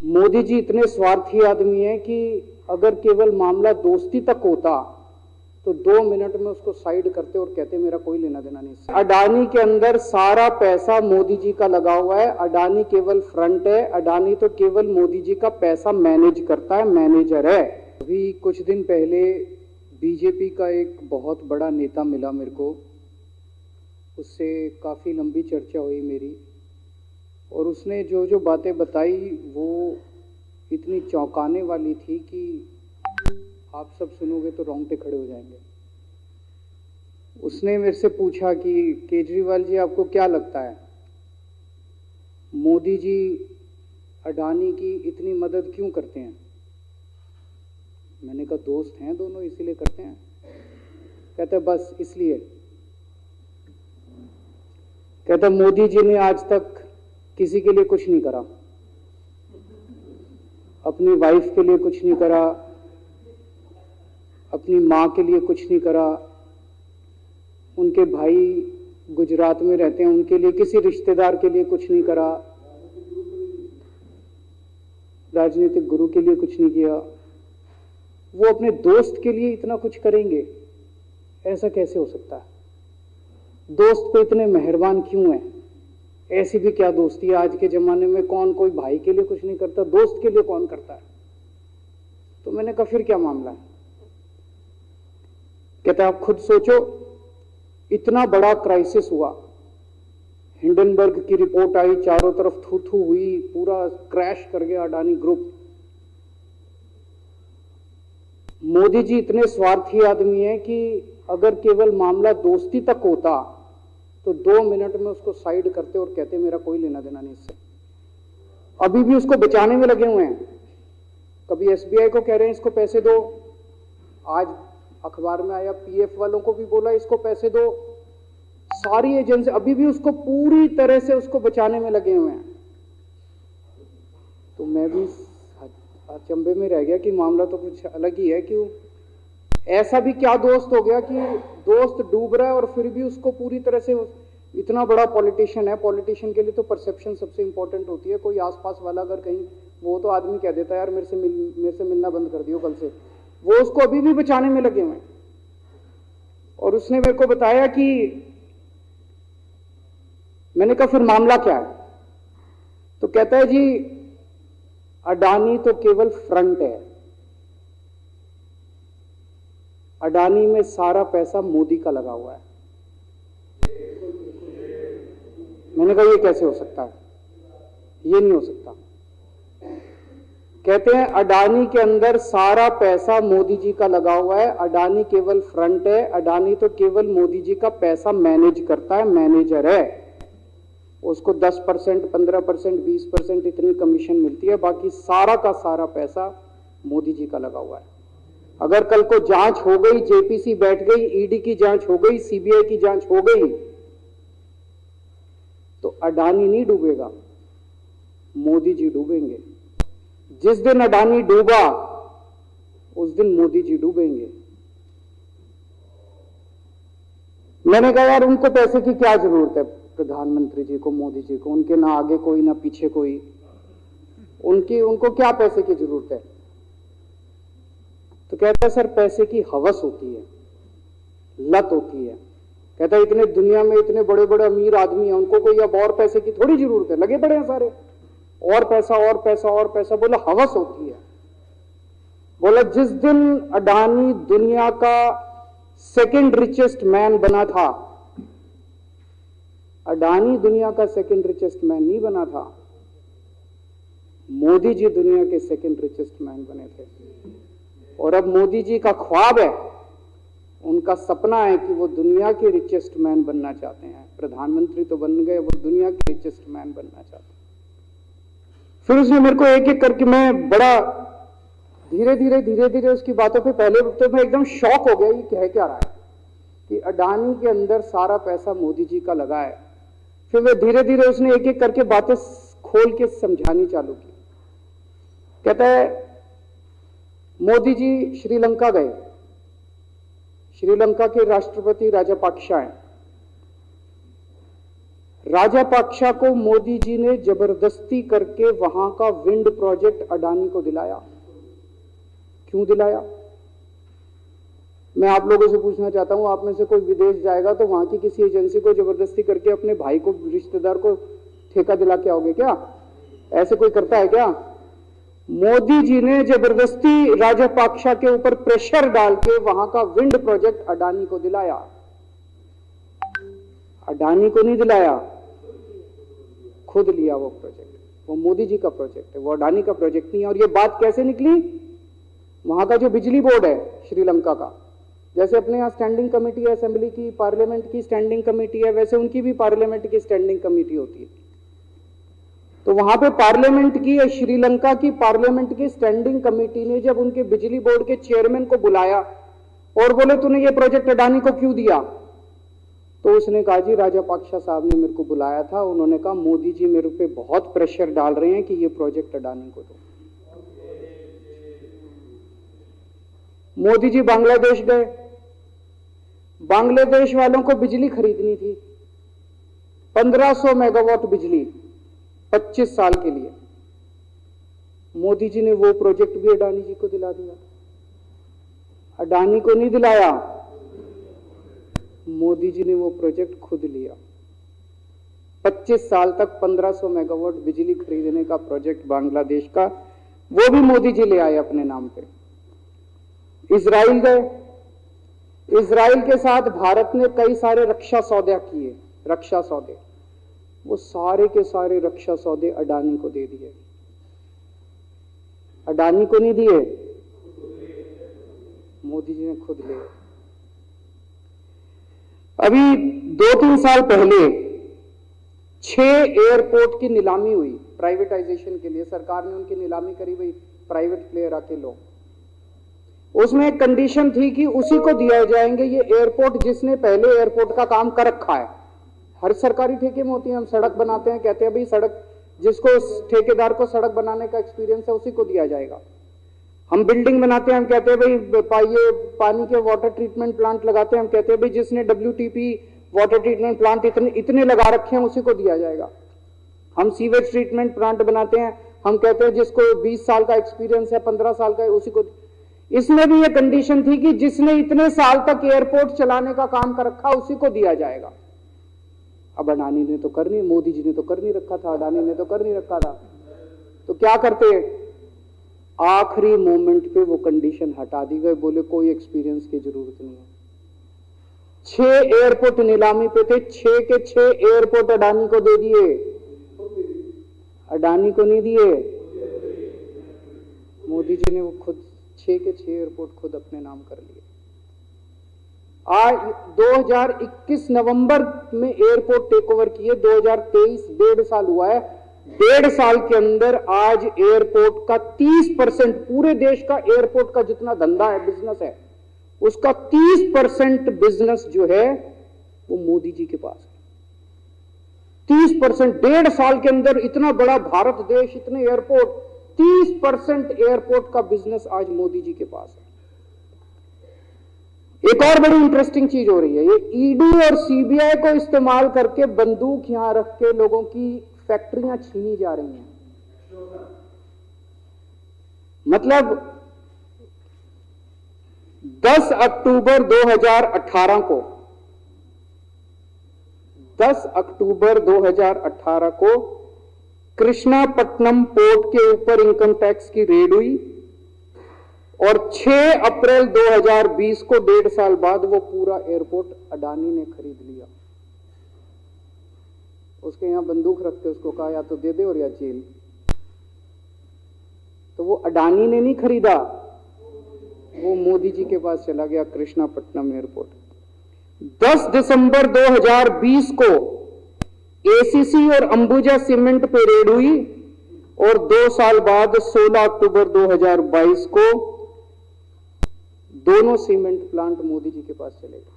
मोदी जी इतने स्वार्थी आदमी हैं कि अगर केवल मामला दोस्ती तक होता तो 2 मिनट में उसको साइड करते और कहते मेरा कोई लेना देना नहीं। अडानी के अंदर सारा पैसा मोदी जी का लगा हुआ है। अडानी केवल फ्रंट है। अडानी तो केवल मोदी जी का पैसा मैनेज करता है, मैनेजर है। अभी कुछ दिन पहले बीजेपी का एक बहुत बड़ा नेता मिला मेरे को, उससे काफ़ी लंबी चर्चा हुई मेरी, और उसने जो जो बातें बताई वो इतनी चौंकाने वाली थी कि आप सब सुनोगे तो रोंगटे खड़े हो जाएंगे। उसने मेरे से पूछा कि केजरीवाल जी आपको क्या लगता है, मोदी जी अडानी की इतनी मदद क्यों करते हैं? मैंने कहा दोस्त हैं दोनों इसीलिए करते हैं। कहते बस इसलिए। कहता मोदी जी ने आज तक किसी के लिए कुछ नहीं करा, अपनी वाइफ के लिए कुछ नहीं करा, अपनी माँ के लिए कुछ नहीं करा, उनके भाई गुजरात में रहते हैं उनके लिए, किसी रिश्तेदार के लिए कुछ नहीं करा, राजनीतिक गुरु के लिए कुछ नहीं किया। वो अपने दोस्त के लिए इतना कुछ करेंगे, ऐसा कैसे हो सकता है? दोस्त पे इतने मेहरबान क्यों हैं? ऐसी भी क्या दोस्ती है? आज के जमाने में कौन कोई भाई के लिए कुछ नहीं करता, दोस्त के लिए कौन करता है? तो मैंने कहा फिर क्या मामला है? कहता आप खुद सोचो, इतना बड़ा क्राइसिस हुआ, हिंडनबर्ग की रिपोर्ट आई, चारों तरफ थू थू हुई, पूरा क्रैश कर गया अडानी ग्रुप। मोदी जी इतने स्वार्थी आदमी हैं कि अगर केवल मामला दोस्ती तक होता तो 2 मिनट में उसको साइड करते और कहते मेरा कोई लेना देना नहीं इससे। अभी भी उसको बचाने में लगे हुए हैं। कभी एसबीआई को कह रहे हैं इसको पैसे दो, आज अखबार में आया पीएफ वालों को भी बोला इसको पैसे दो, सारी एजेंसी अभी भी उसको पूरी तरह से उसको बचाने में लगे हुए हैं। तो मैं भी अचंभे में रह गया कि मामला तो कुछ अलग ही है। क्यों ऐसा भी क्या दोस्त हो गया कि दोस्त डूब रहा है और फिर भी उसको पूरी तरह से, इतना बड़ा पॉलिटिशियन है, पॉलिटिशियन के लिए तो परसेप्शन सबसे इंपॉर्टेंट होती है। कोई आसपास वाला अगर कहीं, वो तो आदमी कह देता है यार मेरे से मिलना बंद कर दियो कल से, वो उसको अभी भी बचाने में लगे हुए हैं। और उसने मेरे को बताया कि, मैंने कहा फिर मामला क्या है? तो कहता है जी अडानी तो केवल फ्रंट है, अडानी में सारा पैसा मोदी का लगा हुआ है। मैंने कहा ये कैसे हो सकता है? ये नहीं हो सकता। कहते हैं अडानी के अंदर सारा पैसा मोदी जी का लगा हुआ है। अडानी केवल फ्रंट है। अडानी तो केवल मोदी जी का पैसा मैनेज करता है, मैनेजर है। उसको 10%, 15%, 20% इतनी कमीशन मिलती है, बाकी सारा का सारा पैसा मोदी जी का लगा हुआ है। अगर कल को जांच हो गई, जेपीसी बैठ गई, ईडी की जांच हो गई, सीबीआई की जांच हो गई, तो अडानी नहीं डूबेगा, मोदी जी डूबेंगे। जिस दिन अडानी डूबा उस दिन मोदी जी डूबेंगे। मैंने कहा यार उनको पैसे की क्या जरूरत है, प्रधानमंत्री जी को, मोदी जी को, उनके ना आगे कोई ना पीछे कोई, उनको क्या पैसे की जरूरत है? तो कहता है सर पैसे की हवस होती है, लत होती है। कहता है इतने दुनिया में इतने बड़े बड़े अमीर आदमी हैं, उनको कोई अब और पैसे की थोड़ी जरूरत है, लगे पड़े हैं सारे, और पैसा और पैसा और पैसा। बोला हवस होती है। बोला जिस दिन अडानी दुनिया का सेकंड रिचेस्ट मैन बना था, अडानी दुनिया का सेकंड रिचेस्ट मैन नहीं बना था, मोदी जी दुनिया के सेकंड रिचेस्ट मैन बने थे। और अब मोदी जी का ख्वाब है, उनका सपना है कि वो दुनिया के रिचेस्ट मैन बनना चाहते हैं। प्रधानमंत्री तो बन गए, वो दुनिया के रिचेस्ट मैन बनना चाहते हैं। फिर उसने मेरे को एक एक करके, मैं बड़ा धीरे धीरे उसकी बातों पे, पहले तो मैं एकदम शॉक हो गया ये कह क्या रहा है कि अडानी के अंदर सारा पैसा मोदी जी का लगा है। फिर वे धीरे धीरे उसने एक एक करके बातें खोल के समझानी चालू की। कहता है मोदी जी श्रीलंका गए, श्रीलंका के राष्ट्रपति राजापाक्सा हैं, राजापाक्षा को मोदी जी ने जबरदस्ती करके वहां का विंड प्रोजेक्ट अडानी को दिलाया। क्यों दिलाया? मैं आप लोगों से पूछना चाहता हूं, आप में से कोई विदेश जाएगा तो वहां की किसी एजेंसी को जबरदस्ती करके अपने भाई को, रिश्तेदार को ठेका दिला के आओगे क्या? ऐसे कोई करता है क्या? मोदी जी ने जबरदस्ती राजापाक्षा के ऊपर प्रेशर डाल के वहां का विंड प्रोजेक्ट अडानी को दिलाया। अडानी को नहीं दिलाया, खुद लिया वो प्रोजेक्ट। वो मोदी जी का प्रोजेक्ट है, वो अडानी का प्रोजेक्ट नहीं है। और ये बात कैसे निकली? वहां का जो बिजली बोर्ड है श्रीलंका का, जैसे अपने यहाँ स्टैंडिंग कमेटी है असेंबली की, पार्लियामेंट की स्टैंडिंग कमेटी है, वैसे उनकी भी पार्लियामेंट की स्टैंडिंग कमेटी होती है। तो वहां पे पार्लियामेंट की, श्रीलंका की पार्लियामेंट की स्टैंडिंग कमेटी ने जब उनके बिजली बोर्ड के चेयरमैन को बुलाया और बोले तूने ये प्रोजेक्ट अडानी को क्यों दिया, तो उसने कहा जी राजापाक्षा साहब ने मेरे को बुलाया था, उन्होंने कहा मोदी जी मेरे पे बहुत प्रेशर डाल रहे हैं कि ये प्रोजेक्ट अडानी को दो। मोदी जी बांग्लादेश गए, बांग्लादेश वालों को बिजली खरीदनी थी, 1500 मेगावाट बिजली 25 साल के लिए। मोदी जी ने वो प्रोजेक्ट भी अडानी जी को दिला दिया। अडानी को नहीं दिलाया, मोदी जी ने वो प्रोजेक्ट खुद लिया। 25 साल तक 1500 मेगावाट बिजली खरीदने का प्रोजेक्ट बांग्लादेश का, वो भी मोदी जी ले आए अपने नाम पे। इजराइल गए, इजराइल के साथ भारत ने कई सारे रक्षा सौदे किए, रक्षा सौदे, वो सारे के सारे रक्षा सौदे अडानी को दे दिए। अडानी को नहीं दिए, मोदी जी ने खुद लिए। अभी 2-3 साल पहले 6 एयरपोर्ट की नीलामी हुई प्राइवेटाइजेशन के लिए, सरकार ने उनकी नीलामी करी, भाई प्राइवेट प्लेयर आके लो। उसमें एक कंडीशन थी कि उसी को दिया जाएंगे ये एयरपोर्ट जिसने पहले एयरपोर्ट का काम कर रखा है। हर सरकारी ठेके में होती है, हम सड़क बनाते हैं, कहते हैं भाई सड़क, जिसको ठेकेदार को सड़क बनाने का एक्सपीरियंस है उसी को दिया जाएगा। हम बिल्डिंग बनाते हैं, हम कहते हैं भाई ये पानी के वाटर ट्रीटमेंट प्लांट लगाते हैं, हम कहते हैं भाई जिसने WTP वाटर ट्रीटमेंट प्लांट इतने लगा रखे हैं उसी को दिया जाएगा। हम सीवेज ट्रीटमेंट प्लांट बनाते हैं, हम कहते हैं जिसको 20 साल का एक्सपीरियंस है, 15 साल का है, उसी को। इसमें भी ये कंडीशन थी कि जिसने इतने साल तक एयरपोर्ट चलाने का काम कर रखा उसी को दिया जाएगा। अब अडानी ने तो कर नहीं, मोदी जी ने तो कर नहीं रखा था, अडानी ने तो कर नहीं रखा था, तो क्या करते? आखिरी मोमेंट पे वो कंडीशन हटा दी गई, बोले कोई एक्सपीरियंस की जरूरत नहीं है। 6 एयरपोर्ट नीलामी पे थे, 6 के 6 एयरपोर्ट अडानी को दे दिए, अडानी को नहीं दिए। मोदी जी ने वो खुद 6 के 6 एयरपोर्ट खुद अपने नाम कर लिए। आज 2021 नवंबर में एयरपोर्ट टेक ओवर किए, 2023 1.5 साल हुआ है। 1.5 साल के अंदर आज एयरपोर्ट का 30%, पूरे देश का एयरपोर्ट का जितना धंधा है, बिजनेस है, उसका 30% बिजनेस जो है वो मोदी जी के पास है। 30%, 1.5 साल के अंदर इतना बड़ा भारत देश, इतने एयरपोर्ट, 30% एयरपोर्ट का बिजनेस आज मोदी जी के पास है। एक और बड़ी इंटरेस्टिंग चीज हो रही है, ये ईडी और सीबीआई को इस्तेमाल करके बंदूक यहां रख के लोगों की फैक्ट्रियां छीनी जा रही हैं। मतलब 10 अक्टूबर 2018 को, 10 अक्टूबर 2018 को कृष्णापट्टनम पोर्ट के ऊपर इनकम टैक्स की रेड हुई और 6 अप्रैल 2020 को 1.5 साल बाद वो पूरा एयरपोर्ट अडानी ने खरीद लिया। उसके यहां बंदूक रख के उसको कहा या तो दे दे और या जेल। तो वो अडानी ने नहीं खरीदा, वो मोदी जी के पास चला गया कृष्णापट्टनम एयरपोर्ट। 10 दिसंबर 2020 को एसीसी और अंबुजा सीमेंट पे रेड हुई और 2 साल बाद 16 अक्टूबर 2022 को दोनों सीमेंट प्लांट मोदी जी के पास चले गए।